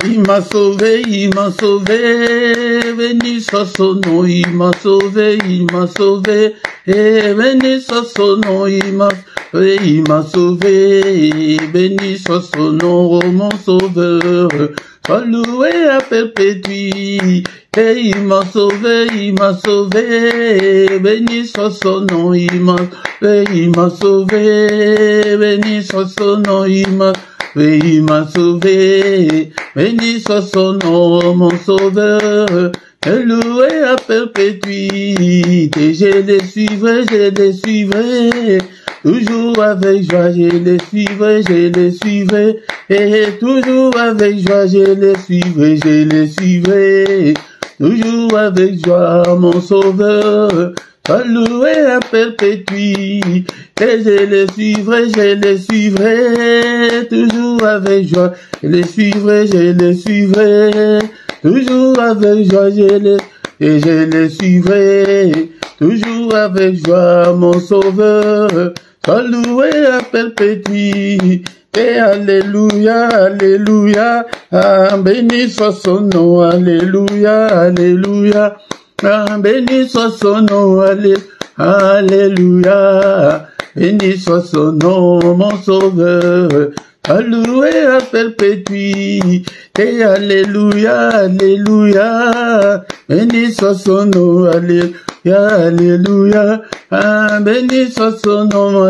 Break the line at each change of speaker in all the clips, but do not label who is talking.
Il m'a sauvé, béni soit son nom, il m'a sauvé, et béni soit son nom, il m'a sauvé, béni soit son nom, oh mon sauveur, sois loué à perpétuité, et il m'a sauvé, béni soit son nom, il m'a sauvé, béni soit son nom, il m'a sauvé, béni soit son nom, mon sauveur, loué à perpétuité, je les suivrai, toujours avec joie, je les suivrai, et toujours avec joie, je les suivrai, toujours avec joie, mon sauveur, sois loué à perpétuité, et je les suivrai, toujours avec joie, je les suivrai, toujours avec joie, je les suivrai, toujours avec joie, mon sauveur, sois loué à perpétuité, alléluia, alléluia, ah, béni soit son nom, alléluia, alléluia, ah, béni soit son nom, alléluia, béni soit son nom, mon sauveur, loué à perpétuité, alléluia, alléluia, béni soit son nom, alléluia, alléluia, ah, béni soit son nom,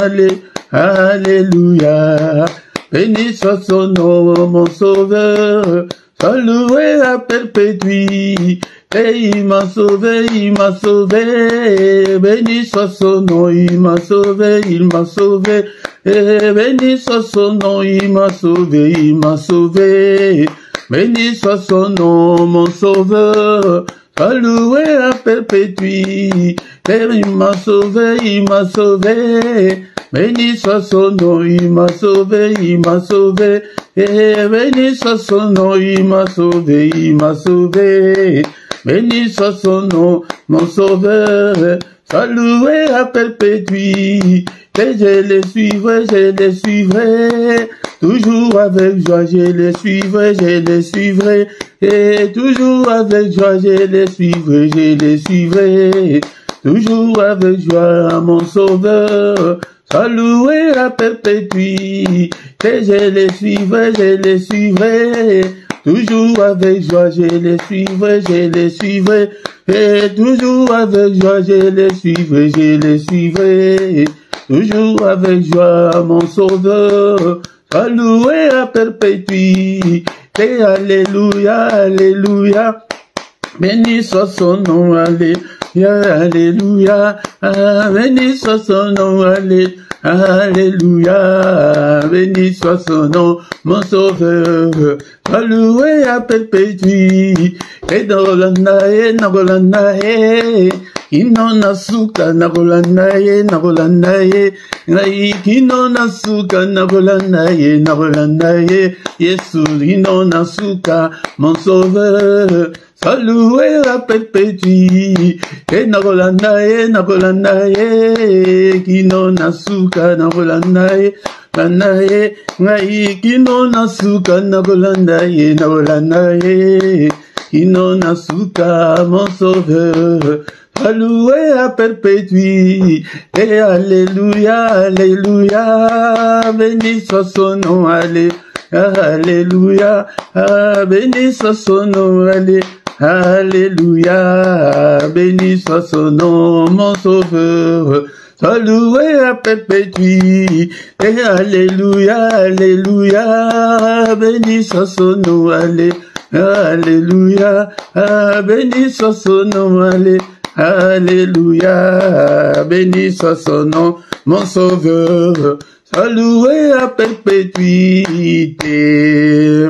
alléluia, béni soit son nom, mon sauveur, sois loué à perpétuité, il m'a sauvé, béni soit son nom, il m'a sauvé, et béni soit son nom, il m'a sauvé, béni soit son nom, mon sauveur, sois loué à perpétuité, il m'a sauvé, béni soit son nom, il m'a sauvé, et béni soit son nom, il m'a sauvé, béni soit son nom, mon sauveur, sois loué à perpétuité, je les suivrai, toujours avec joie, je les suivrai, et toujours avec joie, je les suivrai, toujours avec joie, mon sauveur, sois loué à perpétuité, je les suivrai, toujours avec joie, je les suivrai, et toujours avec joie, je les suivrai, toujours avec joie, mon sauveur, sois loué à perpétuité, alléluia, alléluia, béni soit son nom, alléluia, alléluia, béni soit son nom, alléluia, béni soit son nom, mon sauveur, sois loué à perpétuité, et dans la nae, Kino nasuka nabolanaye, kino nasuka nabolanaye, Yesu kino nasuka, mon sauveur, sois loué à perpétuité, et nabolanaye, kino nasuka nabolanaye, kino nasuka nabolanaye, kino nasuka, mon sauveur, loué à perpétuité, et alléluia, alléluia, béni soit son nom, alléluia, béni soit son nom, alléluia, béni soit son nom, mon sauveur, sois loué à perpétuité, et alléluia, alléluia, béni soit son nom, alléluia, béni soit son nom, alléluia, béni soit son nom, mon sauveur, sois loué à perpétuité.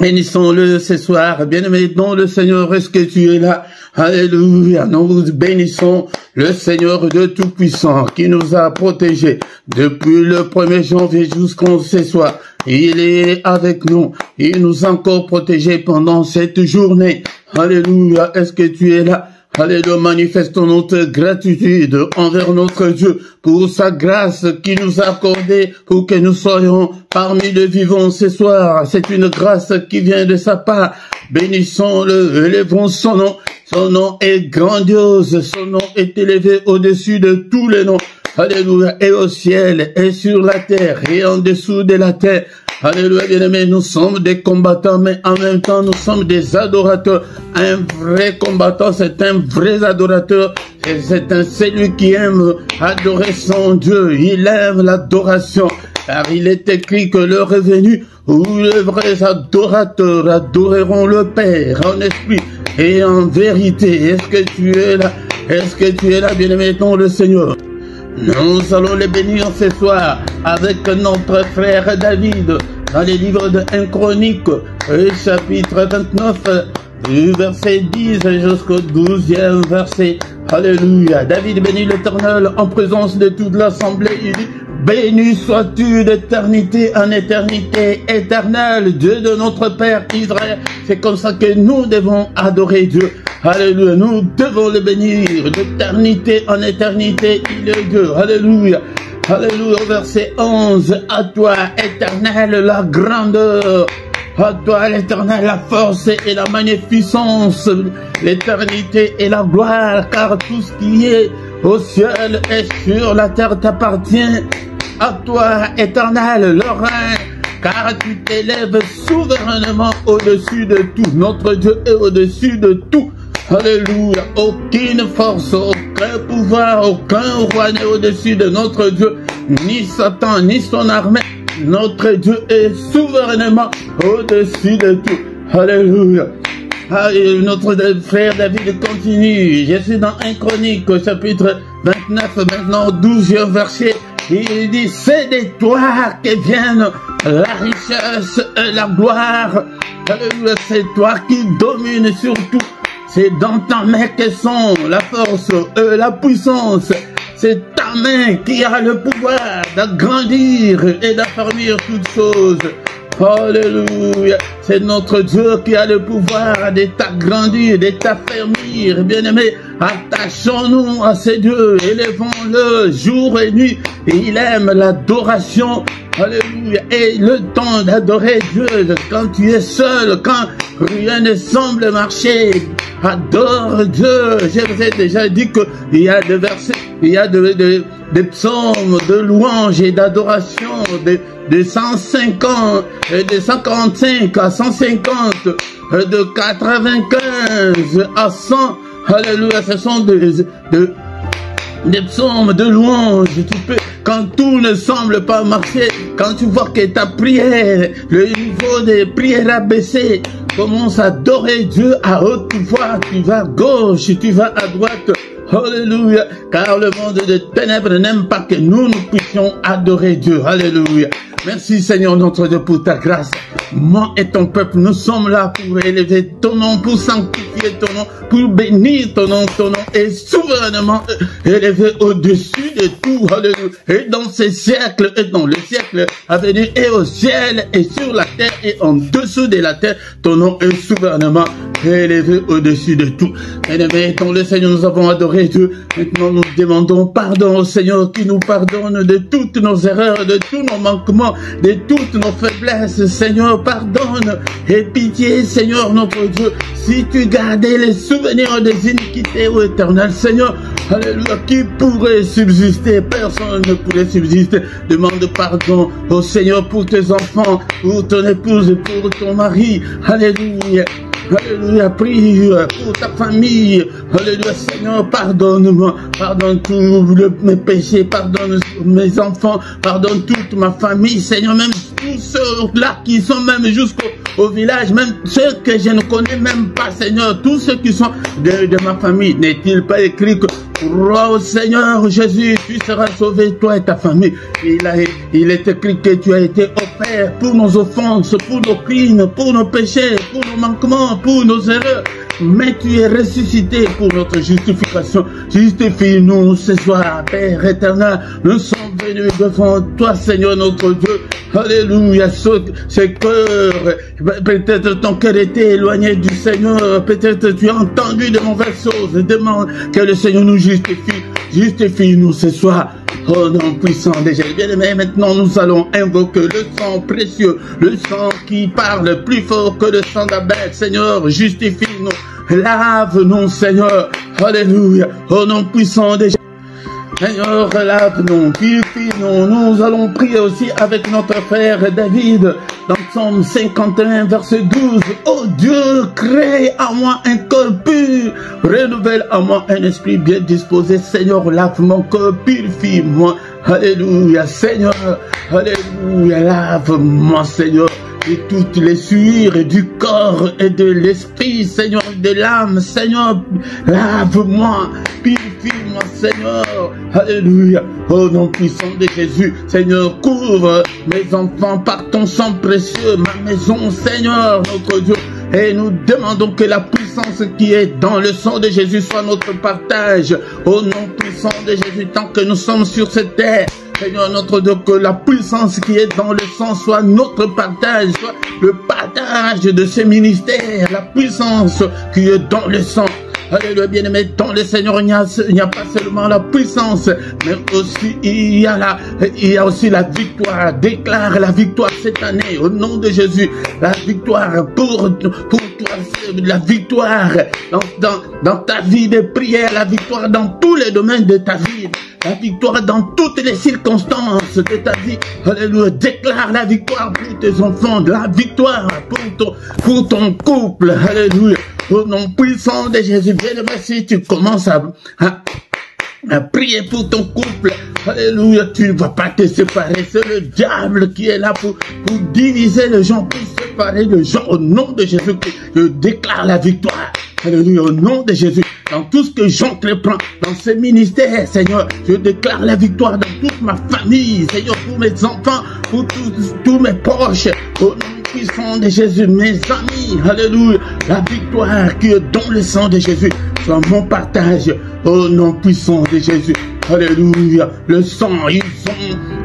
Bénissons-le ce soir, bien-aimé dans le Seigneur, est-ce que tu es là? Alléluia, nous bénissons le Seigneur de Tout-Puissant qui nous a protégés depuis le 1er janvier jusqu'en ce soir. Il est avec nous, il nous a encore protégés pendant cette journée. Alléluia, est-ce que tu es là? Alléluia, manifestons notre gratitude envers notre Dieu pour sa grâce qui nous a accordée pour que nous soyons parmi les vivants ce soir. C'est une grâce qui vient de sa part. Bénissons-le, élevons son nom. Son nom est grandiose, son nom est élevé au-dessus de tous les noms. Alléluia, et au ciel, et sur la terre, et en dessous de la terre. Alléluia, bien-aimés, nous sommes des combattants, mais en même temps, nous sommes des adorateurs. Un vrai combattant, c'est un vrai adorateur. C'est celui qui aime adorer son Dieu. Il aime l'adoration, car il est écrit que l'heure est venue où les vrais adorateurs adoreront le Père en esprit et en vérité. Est-ce que tu es là? Est-ce que tu es là, bien-aimé, ton le Seigneur? Nous allons les bénir ce soir avec notre frère David dans les livres de 1 Chronique, chapitre 29, du verset 10 jusqu'au 12e verset. Alléluia. David bénit l'Éternel en présence de toute l'assemblée. Il dit: béni sois-tu d'éternité en éternité, éternel, Dieu de notre Père Israël. C'est comme ça que nous devons adorer Dieu. Alléluia, nous devons le bénir d'éternité en éternité, il est Dieu. Alléluia. Alléluia, verset 11. À toi, éternel, la grandeur. À toi, l'éternel, la force et la magnificence, l'éternité et la gloire, car tout ce qui est au ciel et sur la terre t'appartient. À toi, éternel, le règne, car tu t'élèves souverainement au-dessus de tout. Notre Dieu est au-dessus de tout. Alléluia. Aucune force, aucun pouvoir, aucun roi n'est au-dessus de notre Dieu, ni Satan, ni son armée. Notre Dieu est souverainement au-dessus de tout. Alléluia. Allez, notre frère David continue. Je suis dans 1 Chronique, chapitre 29, maintenant 12e verset. Il dit: c'est de toi que viennent la richesse et la gloire. Alléluia, c'est toi qui domines sur tout. C'est dans ta main que sont la force et la puissance. C'est ta main qui a le pouvoir d'agrandir et d'affermir toutes choses. Alléluia. C'est notre Dieu qui a le pouvoir de t'agrandir, de t'affermir. Bien-aimé, attachons-nous à ces dieux, élevons-le jour et nuit. Et il aime l'adoration. Alléluia. Et le temps d'adorer Dieu, quand tu es seul, quand rien ne semble marcher, adore Dieu. Je vous ai déjà dit qu'il y a des versets, il y a des psaumes de louange et d'adoration, de 150, de 145 à 150, de 95 à 100. Alléluia, ce sont des psaumes de louange. Tu peux, quand tout ne semble pas marcher, quand tu vois que ta prière, le niveau des prières a baissé, commence à adorer Dieu à haute voix. Tu vas à gauche, tu vas à droite. Alléluia. Car le monde de ténèbres n'aime pas que nous puissions adorer Dieu. Alléluia. Merci Seigneur notre Dieu pour ta grâce. Moi et ton peuple, nous sommes là pour élever ton nom, pour sanctifier ton nom, pour bénir ton nom est souverainement élevé au-dessus de tout. Alléluia. Et dans ces siècles, et dans le siècle à venir, et au ciel, et sur la terre, et en dessous de la terre, ton nom est souverainement élevé au-dessus de tout. Bien-aimés, dans le Seigneur, nous avons adoré Dieu. Maintenant, nous demandons pardon au Seigneur qui nous pardonne de toutes nos erreurs, de tous nos manquements, de toutes nos faiblesses. Seigneur, pardonne et pitié, Seigneur notre Dieu. Si tu gardais les souvenirs des iniquités, ô Éternel, Seigneur, alléluia, qui pourrait subsister? Personne ne pourrait subsister. Demande pardon au Seigneur pour tes enfants, pour ton épouse, pour ton mari. Alléluia. Alléluia, prie pour ta famille. Alléluia, Seigneur, pardonne-moi. Pardonne tous mes péchés. Pardonne mes enfants. Pardonne toute ma famille. Seigneur, même tous ceux-là qui sont même jusqu'au village, même ceux que je ne connais même pas, Seigneur. Tous ceux qui sont de ma famille. N'est-il pas écrit que oh Seigneur Jésus, tu seras sauvé, toi et ta famille. Il est écrit que tu as été offert pour nos offenses, pour nos crimes, pour nos péchés, pour nos manquements, pour nos erreurs. Mais tu es ressuscité pour notre justification. Justifie-nous ce soir, Père éternel. Nous sommes bien-aimé, devant toi, Seigneur notre Dieu. Alléluia, ces cœurs, peut-être ton cœur était éloigné du Seigneur, peut-être tu as entendu de mauvaises choses. Demande que le Seigneur nous justifie. Justifie-nous ce soir. Oh non, puissant de Jésus. Bien-aimé, maintenant nous allons invoquer le sang précieux, le sang qui parle plus fort que le sang d'Abel. Seigneur, justifie-nous. Lave-nous, Seigneur. Alléluia. Oh non, puissant de Jésus. Seigneur, lave-nous, purifie-nous. Nous allons prier aussi avec notre frère David dans Psaume 51, verset 12. Oh Dieu, crée en moi un cœur pur, renouvelle en moi un esprit bien disposé. Seigneur, lave mon cœur, purifie-moi. Alléluia, Seigneur. Alléluia, lave-moi, Seigneur. Et toutes les sueurs du corps et de l'esprit, Seigneur, de l'âme, Seigneur, lave-moi, purifie-moi, Seigneur, alléluia, au nom puissant de Jésus, Seigneur, couvre mes enfants par ton sang précieux, ma maison, Seigneur, notre Dieu, et nous demandons que la puissance qui est dans le sang de Jésus soit notre partage, au nom puissant de Jésus, tant que nous sommes sur cette terre. Seigneur notre Dieu, que la puissance qui est dans le sang soit notre partage, soit le partage de ce ministère, la puissance qui est dans le sang. Alléluia, bien-aimé, dans le Seigneur, il n'y a pas seulement la puissance, mais aussi il y a aussi la victoire. Déclare la victoire cette année, au nom de Jésus, la victoire pour toi, la victoire dans ta vie de prière, la victoire dans tous les domaines de ta vie. La victoire dans toutes les circonstances de ta vie. Alléluia. Déclare la victoire pour tes enfants. La victoire pour ton couple. Alléluia. Au nom puissant de Jésus. Bien, si tu commences à prier pour ton couple. Alléluia. Tu ne vas pas te séparer. C'est le diable qui est là pour diviser les gens, pour séparer les gens. Au nom de Jésus, je déclare la victoire. Alléluia, au nom de Jésus, dans tout ce que j'entreprends, dans ce ministère, Seigneur, je déclare la victoire dans toute ma famille, Seigneur, pour mes enfants, pour tous mes proches, au nom puissant de Jésus, mes amis, alléluia, la victoire qui est dans le sang de Jésus, soit mon partage, au nom puissant de Jésus, alléluia, le sang,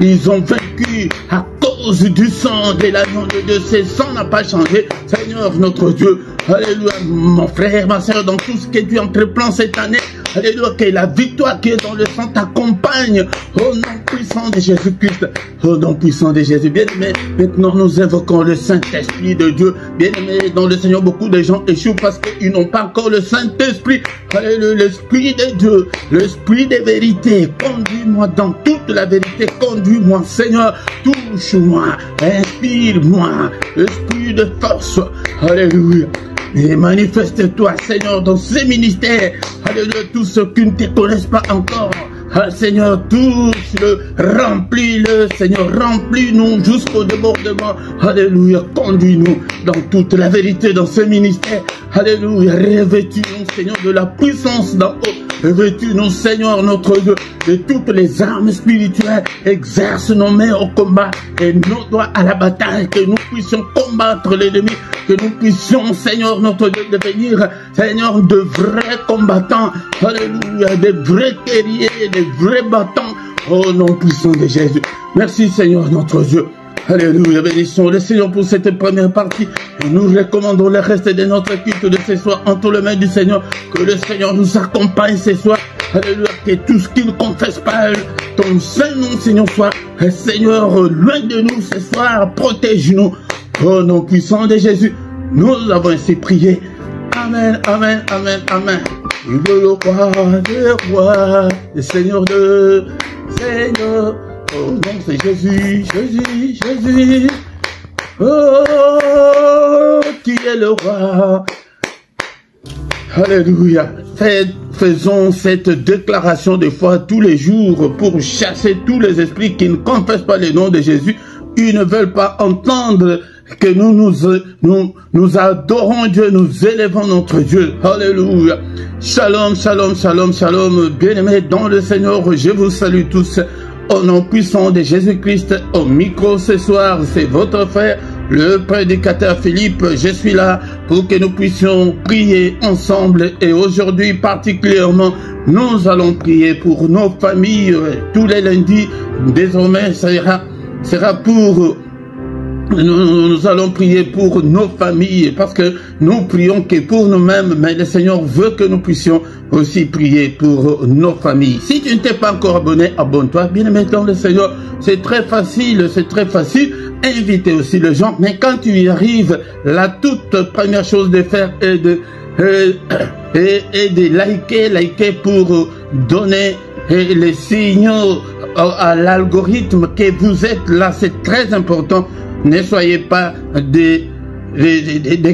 ils ont vaincu à cause du sang de l'agneau de Dieu, ce sang n'a pas changé, Seigneur notre Dieu, alléluia, mon frère, ma soeur, dans tout ce que tu entreprends cette année, alléluia, que la victoire qui est dans le sang t'accompagne, au nom puissant de Jésus-Christ, au nom puissant de Jésus, bien-aimé, maintenant nous invoquons le Saint-Esprit de Dieu, bien-aimé, dans le Seigneur, beaucoup de gens échouent parce qu'ils n'ont pas encore le Saint-Esprit, alléluia, l'Esprit de Dieu, l'Esprit de vérité, conduis-moi dans toute la vérité, conduis-moi, Seigneur, touche-moi, inspire-moi, Esprit de force, alléluia. Et manifeste-toi, Seigneur, dans ces ministères. Alléluia, tous ceux qui ne te connaissent pas encore. Ah, Seigneur, touche-le, remplis-le, Seigneur, remplis-nous jusqu'au débordement. Alléluia, conduis-nous dans toute la vérité dans ce ministère. Alléluia, revêtis-nous, Seigneur, de la puissance d'en haut. Revêtis-nous, Seigneur, notre Dieu, de toutes les armes spirituelles. Exerce nos mains au combat et nos doigts à la bataille, que nous puissions combattre l'ennemi, que nous puissions, Seigneur, notre Dieu, devenir, Seigneur, de vrais combattants. Alléluia, de vrais guerriers, de vrais battants. Au nom puissant de Jésus. Merci, Seigneur, notre Dieu. Alléluia, bénissons le Seigneur pour cette première partie. Et nous recommandons le reste de notre culte de ce soir entre les mains du Seigneur. Que le Seigneur nous accompagne ce soir. Alléluia, que tout ce qui ne confesse pas ton Saint-Nom, Seigneur, soit, Seigneur, loin de nous ce soir. Protège-nous. Au nom puissant de Jésus, nous avons ainsi prié. Amen, amen, amen, amen. Il est le roi des rois, le Seigneur de Seigneur. Oh non, c'est Jésus, Jésus, Jésus. Oh, qui est le roi. Alléluia. Faisons cette déclaration de foi tous les jours pour chasser tous les esprits qui ne confessent pas le nom de Jésus. Ils ne veulent pas entendre que nous adorons Dieu, nous élevons notre Dieu. Alléluia. Shalom, shalom, shalom, shalom. Bien-aimés dans le Seigneur, je vous salue tous. Au nom puissant de Jésus-Christ, au micro ce soir, c'est votre frère le prédicateur Philippe, je suis là pour que nous puissions prier ensemble. Et aujourd'hui particulièrement, nous allons prier pour nos familles. Tous les lundis, désormais, sera pour... Nous allons prier pour nos familles parce que nous prions que pour nous-mêmes, mais le Seigneur veut que nous puissions aussi prier pour nos familles. Si tu ne t'es pas encore abonné, abonne-toi. Bien aimé dans le Seigneur, c'est très facile, Invitez aussi les gens, mais quand tu y arrives, la toute première chose de faire est de liker pour donner les signaux à l'algorithme que vous êtes là. C'est très important. Ne soyez pas des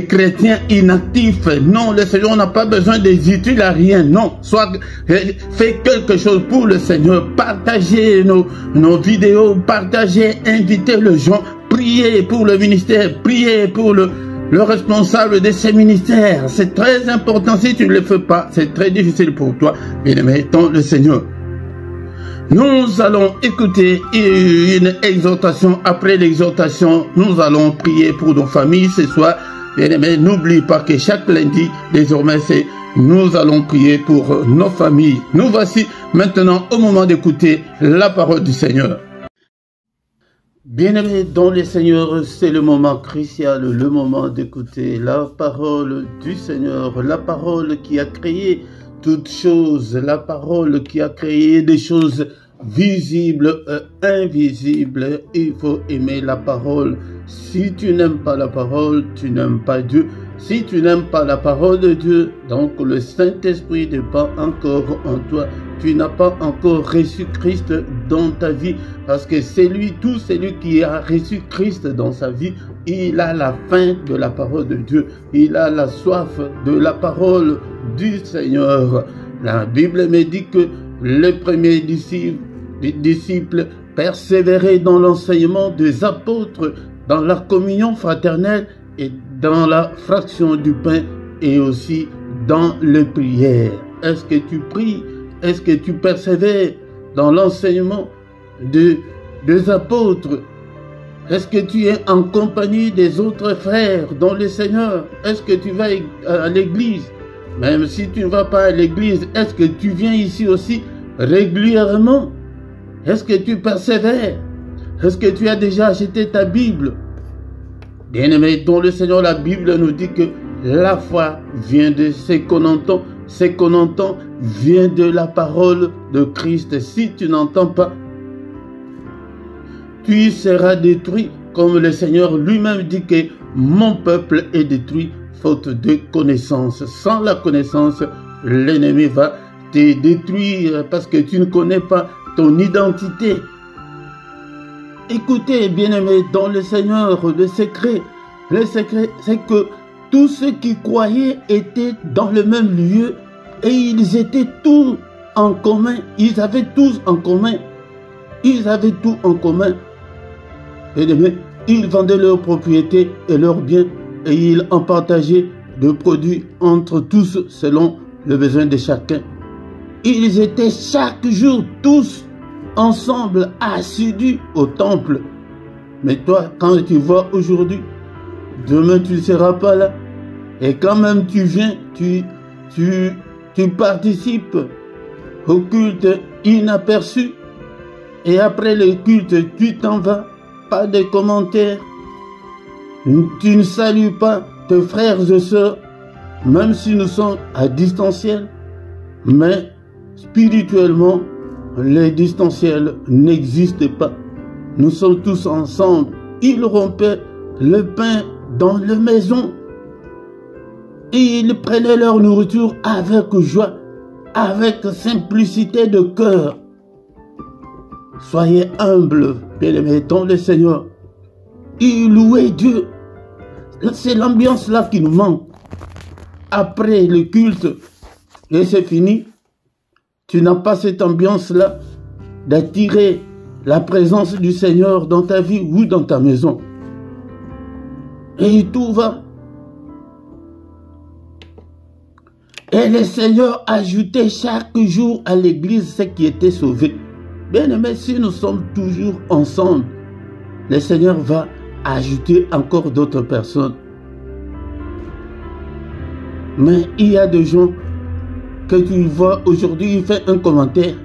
chrétiens inactifs. Non, le Seigneur n'a pas besoin des utiles à rien. Non, faites quelque chose pour le Seigneur. Partagez nos vidéos, partagez, invitez les gens. Priez pour le ministère, priez pour le responsable de ces ministères. C'est très important. Si tu ne le fais pas, c'est très difficile pour toi. Bien-aimé, dans le Seigneur. Nous allons écouter une exhortation. Après l'exhortation, nous allons prier pour nos familles ce soir. Bien-aimés, n'oublie pas que chaque lundi, désormais, nous allons prier pour nos familles. Nous voici maintenant au moment d'écouter la parole du Seigneur. Bien-aimés dans le Seigneur, c'est le moment crucial, le moment d'écouter la parole du Seigneur, la parole qui a créé toutes choses, la parole qui a créé des choses visibles et invisibles. Il faut aimer la parole. Si tu n'aimes pas la parole, tu n'aimes pas Dieu. Si tu n'aimes pas la parole de Dieu, donc le Saint-Esprit n'est pas encore en toi. Tu n'as pas encore reçu Christ dans ta vie. Parce que tout celui qui a reçu Christ dans sa vie, il a la faim de la parole de Dieu. Il a la soif de la parole du Seigneur. La Bible me dit que les premiers disciples persévéraient dans l'enseignement des apôtres, dans la communion fraternelle et dans la fraction du pain et aussi dans les prières. Est-ce que tu pries? Est-ce que tu persévères dans l'enseignement des apôtres? Est-ce que tu es en compagnie des autres frères dans le Seigneur? Est-ce que tu vas à l'église? Même si tu ne vas pas à l'église, est-ce que tu viens ici aussi régulièrement? Est-ce que tu persévères? Est-ce que tu as déjà acheté ta Bible? Bien-aimé, dans le Seigneur, la Bible nous dit que la foi vient de ce qu'on entend. Ce qu'on entend vient de la parole de Christ. Si tu n'entends pas, tu seras détruit. Comme le Seigneur lui-même dit que mon peuple est détruit faute de connaissance. Sans la connaissance, l'ennemi va te détruire parce que tu ne connais pas ton identité. Écoutez, bien-aimés, dans le Seigneur, le secret, c'est que tous ceux qui croyaient étaient dans le même lieu et ils étaient tous en commun. Ils avaient tous en commun. Ils avaient tout en commun. Bien-aimés, ils vendaient leurs propriétés et leurs biens et ils en partageaient de produits entre tous selon le besoin de chacun. Ils étaient chaque jour tous ensemble assidus au temple. Mais toi, quand tu vois aujourd'hui, demain tu ne seras pas là. Et quand même tu viens, tu participes au culte inaperçu. Et après le culte, tu t'en vas. Pas de commentaires. Tu ne salues pas tes frères et sœurs, même si nous sommes à distanciel. Mais spirituellement, les distanciels n'existent pas. Nous sommes tous ensemble. Ils rompaient le pain dans la maison. Et ils prenaient leur nourriture avec joie, avec simplicité de cœur. Soyez humbles, bien-aimés dans le Seigneur. Et louez Dieu. C'est l'ambiance là qui nous manque. Après le culte, et c'est fini. Tu n'as pas cette ambiance-là d'attirer la présence du Seigneur dans ta vie ou dans ta maison. Et tout va. Et le Seigneur ajoutait chaque jour à l'église ceux qui étaient sauvés. Bien aimé, si nous sommes toujours ensemble, le Seigneur va ajouter encore d'autres personnes. Mais il y a des gens que tu vois aujourd'hui, il fait un commentaire.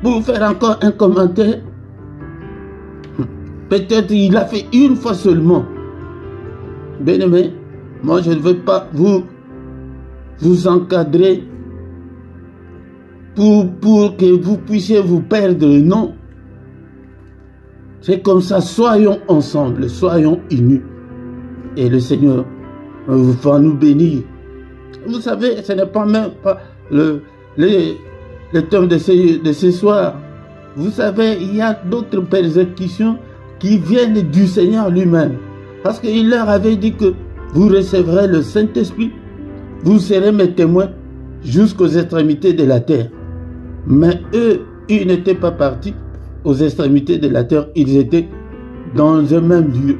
Pour faire encore un commentaire, peut-être il l'a fait une fois seulement. Bien-aimé, moi je ne veux pas vous encadrer pour que vous puissiez vous perdre. Non. C'est comme ça, soyons ensemble, soyons unis. Et le Seigneur va nous bénir. Vous savez, ce n'est pas même pas le thème de ce soir. Vous savez, il y a d'autres persécutions qui viennent du Seigneur lui-même. Parce qu'il leur avait dit que vous recevrez le Saint-Esprit, vous serez mes témoins jusqu'aux extrémités de la terre. Mais eux, ils n'étaient pas partis aux extrémités de la terre, ils étaient dans un même lieu.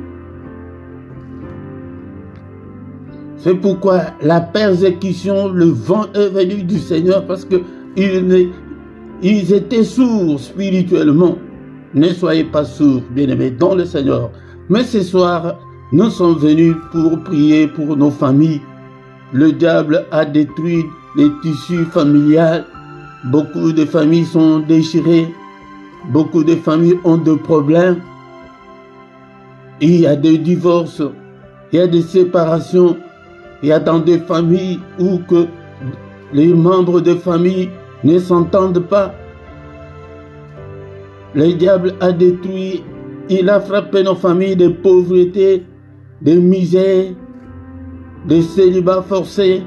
C'est pourquoi la persécution, le vent est venu du Seigneur parce qu'ils étaient sourds spirituellement. Ne soyez pas sourds, bien-aimés, dans le Seigneur. Mais ce soir, nous sommes venus pour prier pour nos familles. Le diable a détruit les tissus familiaux. Beaucoup de familles sont déchirées. Beaucoup de familles ont des problèmes. Il y a des divorces. Il y a des séparations. Il y a dans des familles où que les membres de famille ne s'entendent pas. Le diable a détruit, il a frappé nos familles de pauvreté, de misère, de célibat forcé,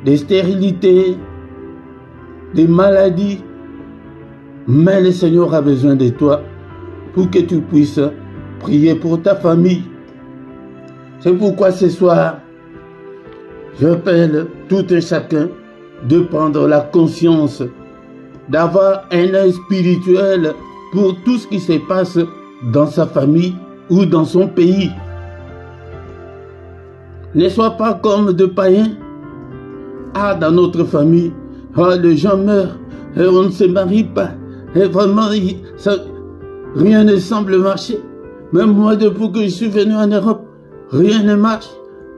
de stérilité, de maladies. Mais le Seigneur a besoin de toi pour que tu puisses prier pour ta famille. C'est pourquoi ce soir, j'appelle tout un chacun de prendre la conscience, d'avoir un œil spirituel pour tout ce qui se passe dans sa famille ou dans son pays. Ne sois pas comme de païens. Ah, dans notre famille, les gens meurent et on ne se marie pas. Et vraiment, rien ne semble marcher. Même moi, depuis que je suis venu en Europe, rien ne marche.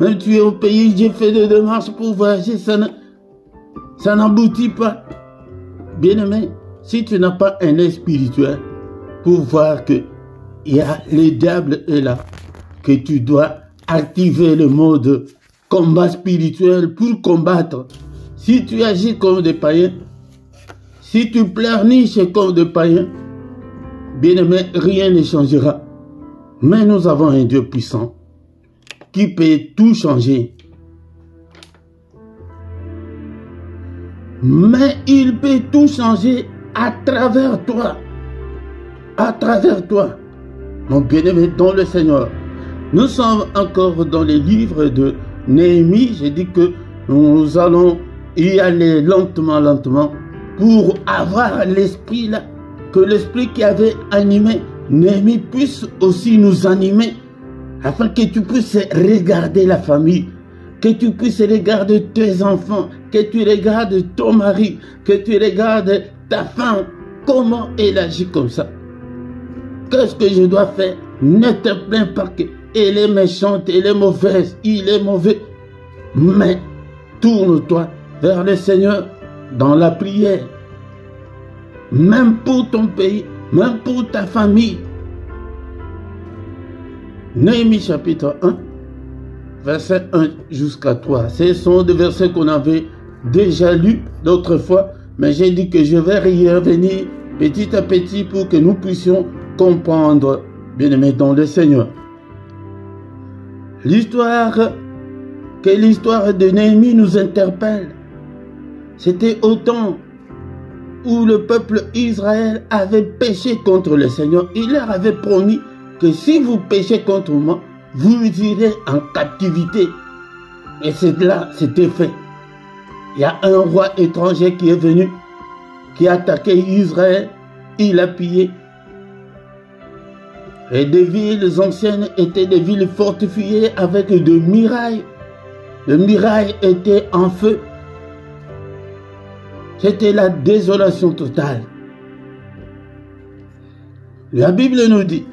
Même tu es au pays, j'ai fait des démarches pour voyager, ça n'aboutit pas. Bien-aimé, si tu n'as pas un œil spirituel pour voir que le diable est là, que tu dois activer le mode combat spirituel pour combattre. Si tu agis comme des païens, si tu pleurniches comme des païens, bien-aimé, rien ne changera. Mais nous avons un Dieu puissant qui peut tout changer. Mais il peut tout changer à travers toi. À travers toi. Mon bien-aimé dans le Seigneur. Nous sommes encore dans les livres de Néhémie. J'ai dit que nous allons y aller lentement, lentement, pour avoir l'esprit là, que l'esprit qui avait animé Néhémie puisse aussi nous animer, afin que tu puisses regarder la famille, que tu puisses regarder tes enfants, que tu regardes ton mari, que tu regardes ta femme, comment elle agit comme ça. Qu'est-ce que je dois faire? Ne te plains pas qu'elle est méchante, elle est mauvaise, il est mauvais. Mais tourne-toi vers le Seigneur dans la prière. Même pour ton pays, même pour ta famille. Néhémie chapitre 1, verset 1 jusqu'à 3. Ce sont des versets qu'on avait déjà lus d'autres fois, mais j'ai dit que je vais y revenir petit à petit pour que nous puissions comprendre, bien-aimés dans le Seigneur. L'histoire de Néhémie nous interpelle. C'était au temps où le peuple Israël avait péché contre le Seigneur. Il leur avait promis que si vous péchez contre moi, vous irez en captivité. Et cela, c'était fait. Il y a un roi étranger qui est venu, qui a attaqué Israël, il a pillé. Et des villes anciennes étaient des villes fortifiées avec des murailles. Les murailles étaient en feu. C'était la désolation totale. La Bible nous dit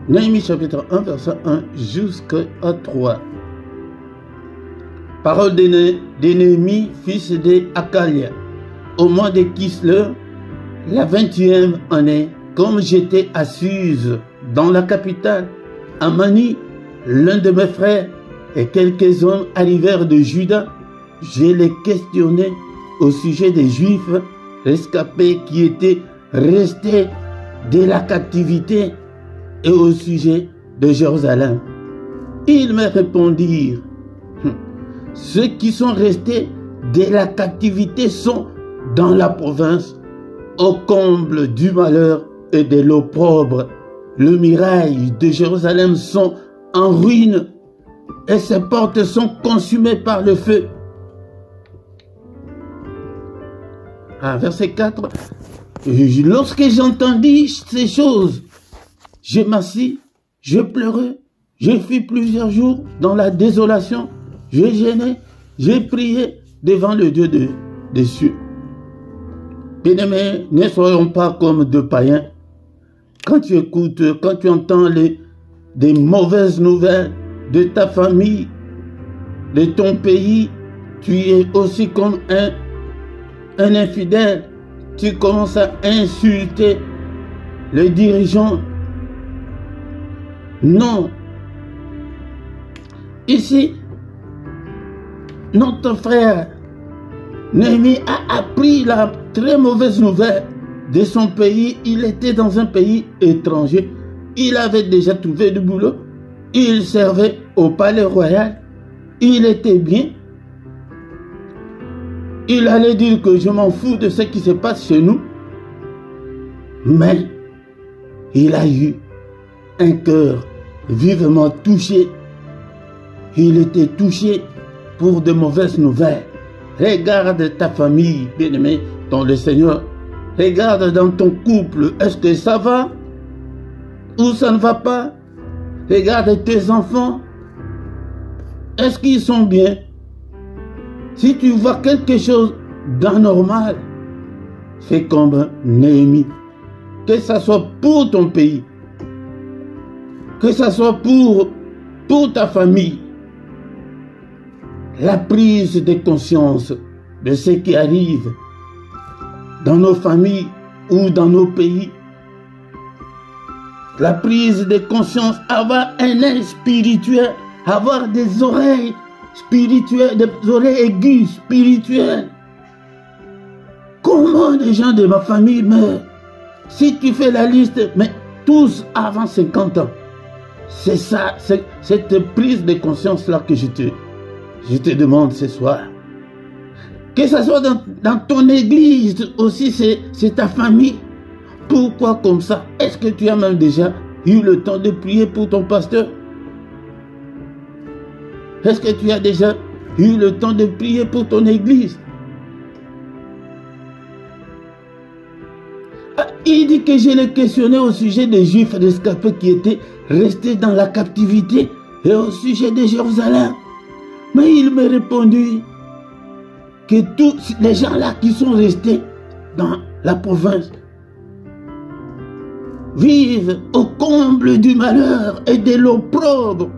Néhémie chapitre 1, verset 1 jusqu'à 3. Parole de Néhémie, fils de Hakalia. Au mois de Kislev, la 21e année, comme j'étais à Suse, dans la capitale, Amani, l'un de mes frères, et quelques hommes arrivèrent de Juda. Je les questionnais au sujet des Juifs rescapés qui étaient restés de la captivité et au sujet de Jérusalem. Ils me répondirent, ceux qui sont restés de la captivité sont dans la province, au comble du malheur et de l'opprobre. Le muraille de Jérusalem sont en ruine et ses portes sont consumées par le feu. Verset 4. Lorsque j'entendis ces choses, je m'assis, je pleurais, je fus plusieurs jours dans la désolation, je gênais, j'ai prié devant le Dieu des cieux. Bien-aimés, ne soyons pas comme deux païens. Quand tu écoutes, quand tu entends des mauvaises nouvelles de ta famille, de ton pays, tu es aussi comme un infidèle. Tu commences à insulter les dirigeants. Non. Ici, notre frère Néhémie a appris la très mauvaise nouvelle de son pays. Il était dans un pays étranger. Il avait déjà trouvé du boulot. Il servait au palais royal. Il était bien. Il allait dire que je m'en fous de ce qui se passe chez nous. Mais il a eu un cœur vivement touché. Il était touché pour de mauvaises nouvelles. Regarde ta famille, bien-aimé, dans le Seigneur. Regarde dans ton couple, est-ce que ça va? Ou ça ne va pas? Regarde tes enfants. Est-ce qu'ils sont bien? Si tu vois quelque chose d'anormal, fais comme Néhémie. Que ça soit pour ton pays, que ça soit pour ta famille. La prise de conscience de ce qui arrive dans nos familles ou dans nos pays. La prise de conscience, avoir un œil spirituel, avoir des oreilles spirituelles, des oreilles aiguës spirituelles. Comment les gens de ma famille meurent? Si tu fais la liste, mais tous avant 50 ans. C'est ça, c'est cette prise de conscience-là que je te demande ce soir. Que ce soit dans ton église aussi, c'est ta famille. Pourquoi comme ça? Est-ce que tu as même déjà eu le temps de prier pour ton pasteur? Est-ce que tu as déjà eu le temps de prier pour ton église? Il dit que je l'ai questionné au sujet des Juifs rescapés qui étaient restés dans la captivité et au sujet de Jérusalem. Mais il me répondit que tous les gens là qui sont restés dans la province vivent au comble du malheur et de l'opprobre,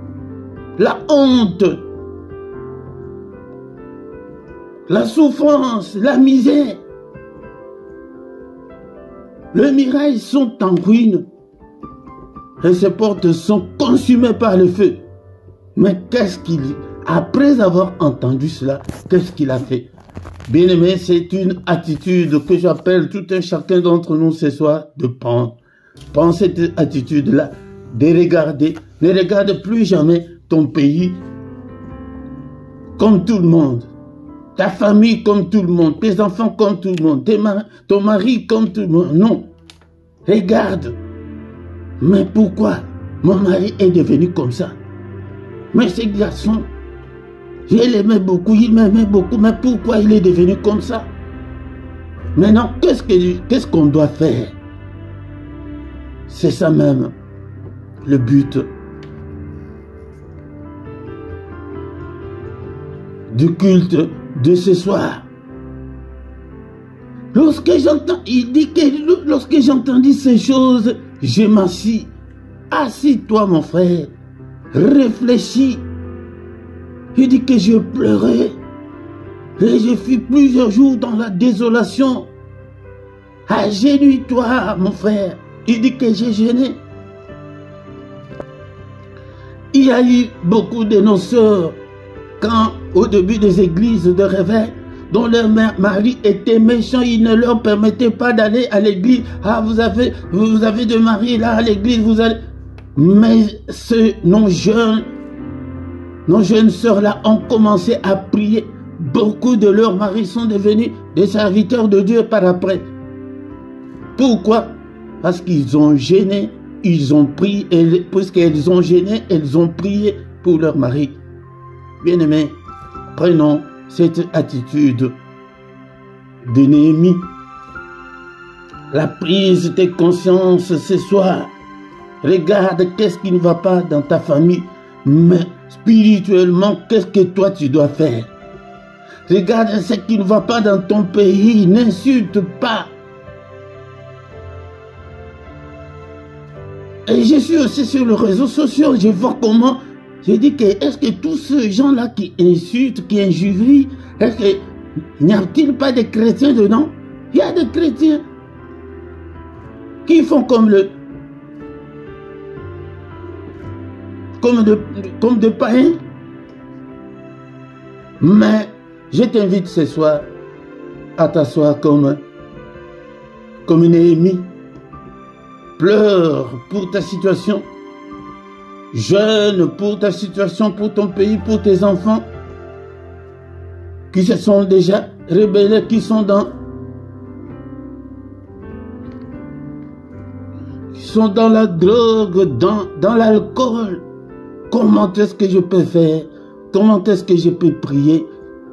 la honte, la souffrance, la misère. Les murailles sont en ruine et ses portes sont consumées par le feu. Mais qu'est-ce qu'il dit? Après avoir entendu cela, qu'est-ce qu'il a fait? Bien-aimé, c'est une attitude que j'appelle tout un chacun d'entre nous ce soir de prendre. Prends cette attitude-là, de regarder. Ne regarde plus jamais ton pays comme tout le monde. Ta famille comme tout le monde. Tes enfants comme tout le monde. Ton mari comme tout le monde. Non. Regarde. Mais pourquoi mon mari est devenu comme ça? Mais ce garçon, je l'aimais beaucoup, il m'aimait beaucoup, mais pourquoi il est devenu comme ça? Maintenant, qu'est-ce qu'on doit faire? C'est ça même, le but du culte de ce soir. Lorsque j'entends, il dit que lorsque j'entendis ces choses, je m'assis, Assis-toi, mon frère. Réfléchis. Il dit que je pleurais. Et je fus plusieurs jours dans la désolation. Agenouille-toi, mon frère. Il dit que j'ai gêné. Il y a eu beaucoup de nos sœurs, quand au début des églises de réveil, dont leur mari était méchant, il ne leur permettait pas d'aller à l'église. Ah, vous avez de mari là à l'église, vous allez... Mais nos jeunes sœurs là ont commencé à prier. Beaucoup de leurs maris sont devenus des serviteurs de Dieu par après. Pourquoi? Parce qu'ils ont gêné, ils ont prié, et puisqu'elles ont gêné, elles ont prié pour leur mari. Bien-aimés, prenons cette attitude de Néhémie. La prise de conscience ce soir. Regarde qu'est-ce qui ne va pas dans ta famille, mais spirituellement, qu'est-ce que toi tu dois faire? Regarde ce qui ne va pas dans ton pays, n'insulte pas. Et je suis aussi sur les réseaux sociaux, je vois comment, je dis que est-ce que tous ces gens-là qui insultent, qui injurient, est-ce que n'y a-t-il pas des chrétiens dedans? Il y a des chrétiens qui font comme de païens. Mais je t'invite ce soir à t'asseoir comme Néhémie. Pleure pour ta situation. Jeûne pour ta situation, pour ton pays, pour tes enfants qui se sont déjà rebellés, qui sont dans la drogue, dans l'alcool. Comment est-ce que je peux faire? Comment est-ce que je peux prier?